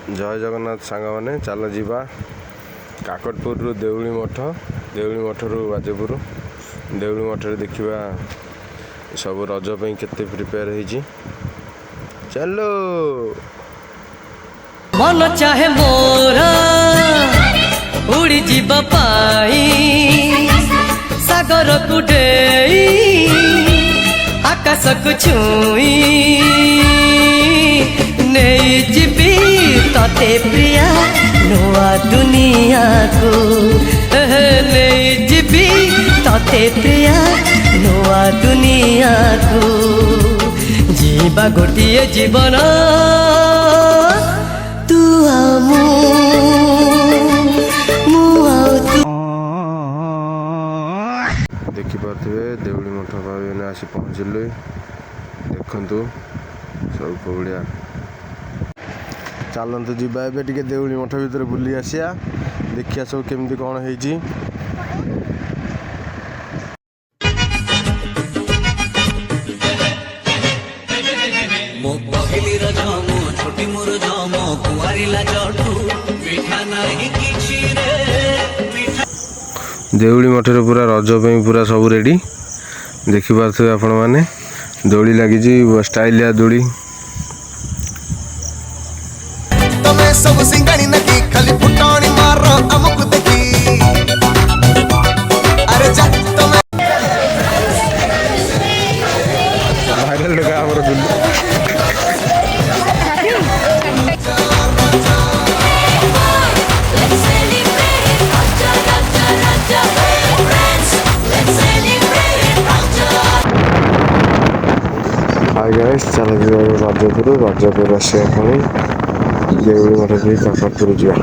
जय जगन्नाथ सांग मैंने चल जीवा काकटपुर देउली मठ रु बाजेपुर देउली मठ देखा सब रज केते प्रिपेयर होइछि। चलो मन चाहे मोरा उड़ी जीवा पाई सागर को डेई आकाश को छुई नहीं जीवी तते प्रिया नुआ दुनिया को नहीं जीवी तते प्रिया नुआ दुनिया को जीवा गोटिए जीवन तू देखिपे देउली मठ भाई आसी पहुँचल देखु सब कौड़िया चलतु जी ए देउली मठ भर बुली आसिया देखिया सब केमती कौन है। देउली मठर पूरा रज पूरा सब रेडी देखिपे आपण मैंने दोली लगी स्टाइलिया दोली सब सिंगाणी नकी खाली फुटाणी मार हमको देखी अरे जा तमे भाइरल लगा हमर दुल्लू हाय गाइस चलो रजपुर आसे देउली मठ भी काकटपुर जा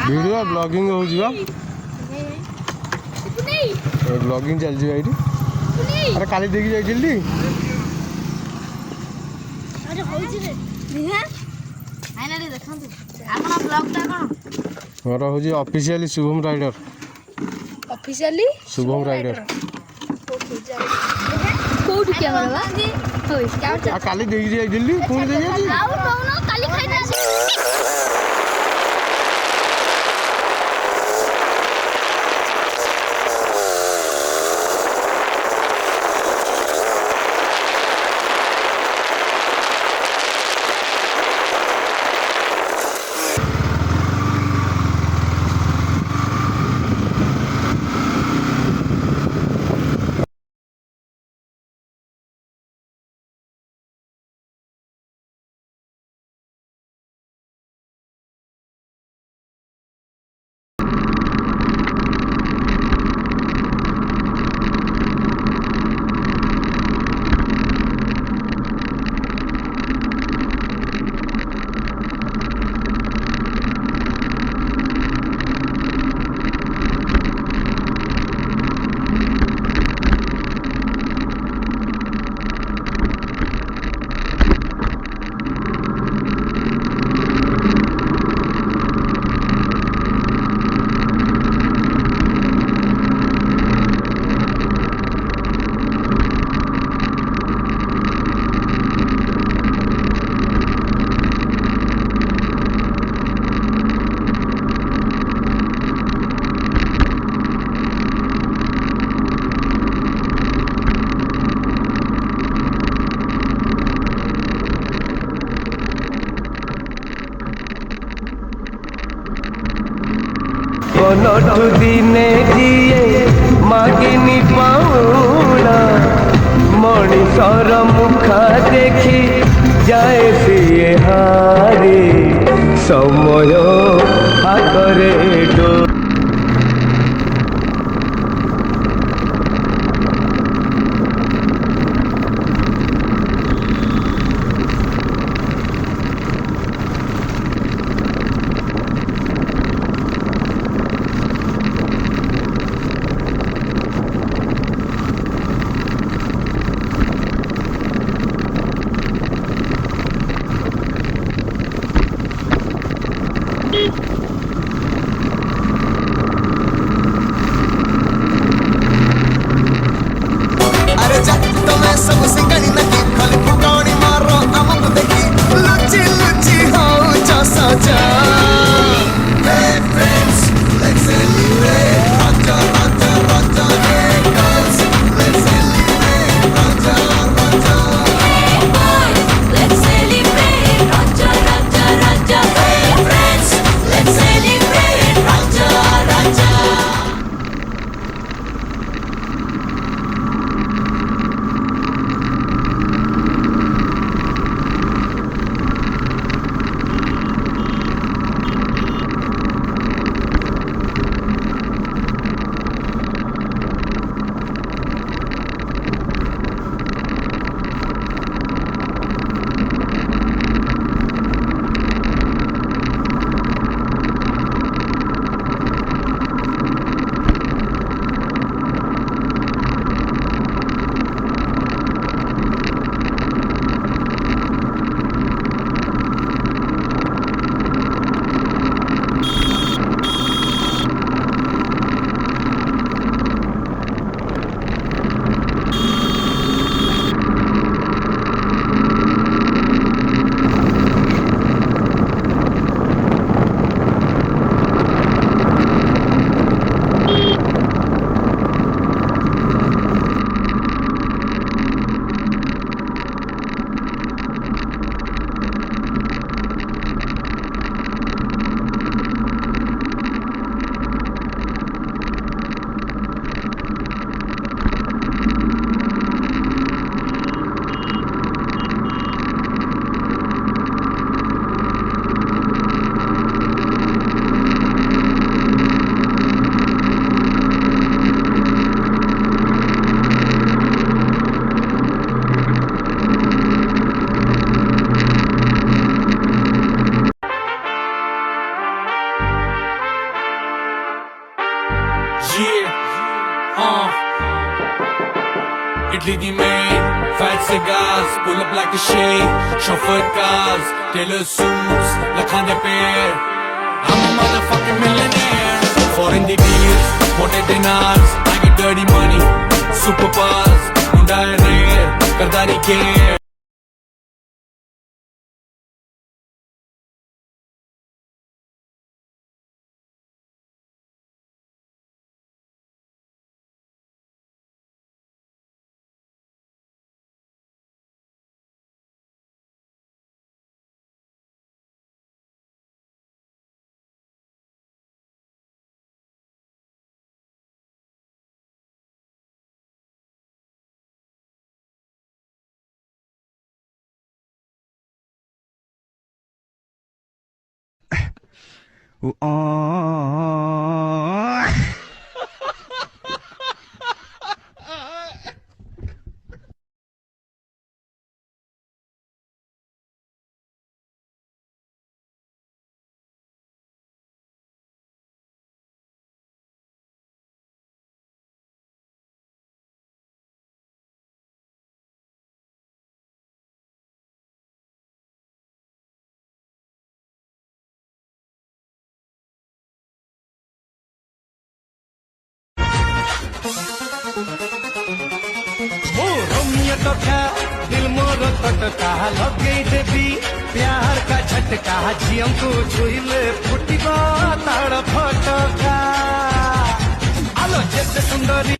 वीडियो ब्लॉगिंग हो जीवा ब्लॉगिंग चल जीवा ये अरे काली देखी जाई जल्दी अरे होई रे निहा आइना रे देखंतु आपन ब्लॉग ता कोन मोर हो जी officially Shubham rider officially Shubham rider code क्या बा होई क्या काली देखी जाई जल्दी फोन दे जाई आउ कौन काली खाइना ଜୀବନଠୁ ଦିନେ ଯିଏ ମାଗିନି ପାଉଣା ମଣିଷର ମୁଖା ଦେଖି ଯାଏ ସିଏ ହାରି ସମୟ ହାତରେ ଡୋ अरे जब तुम्हें सब सिंगड़ी नकी खाली फुटानी मारो अमुक देखी लुची लुची हाँ जा सजा Hey friends, let's celebrate Raja, Raja, Raja Hey girls, let's celebrate Raja, Raja Hey boys, let's celebrate Raja, Raja, Raja. Hey friends, let's celebrate Raja, Raja. Italy the main, fat cigars, pull up like a shade, chauffeur cars, tailor suits, lakhane pair. I'm a motherfucking millionaire. Foreign the deals, mote dinars, I get dirty money, super buzz, munda rare, kardani care. दिल मोर तटका लगे देवी प्यार का झटका झियम को छुईले फुटिबा ताड़ फटका आलो जेते सुंदरी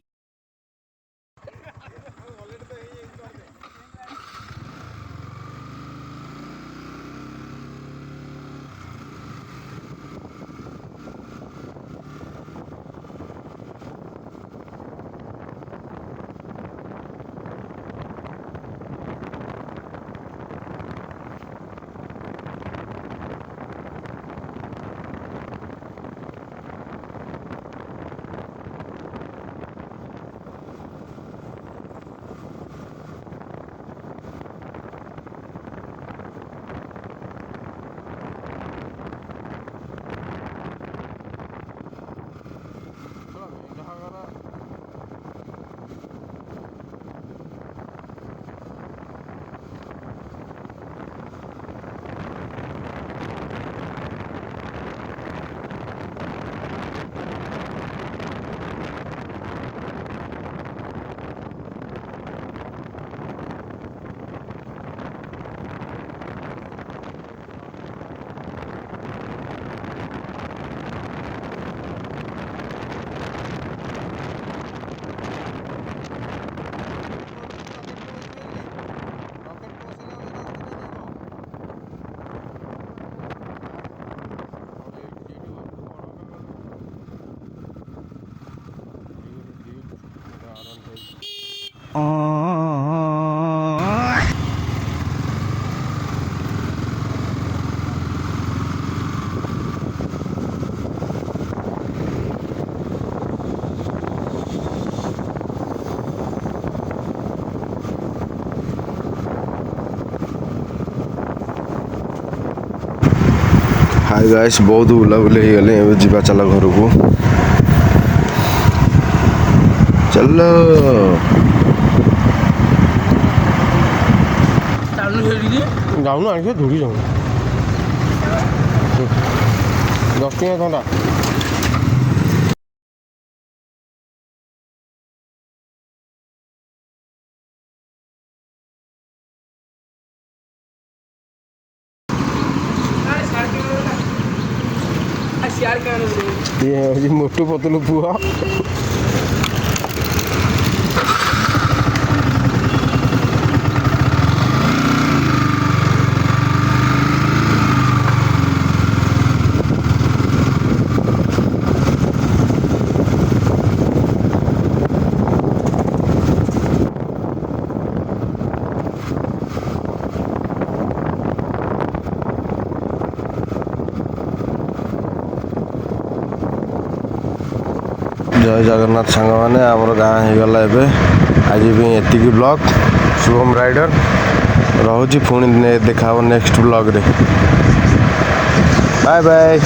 hi guys बहुत बुलाबुली ହେଇଗଲେ ଏବେ ଯିବା ଚାଲ ଘରକୁ ଚାଲ ଯାଉନୁ ଆଣିକି ଧୁଡ଼ି ଯାଉନୁ 10 ଟଙ୍କା ଥଣ୍ଡା ये हूँ मोटू पतलू पुआ जय जगन्नाथ सांग मैंने आमर गाँ होगला आज एतिकी ब्लॉग शुभम राइडर रोची पुणी देखा नेक्स्ट ब्लॉग रे बाय बाय।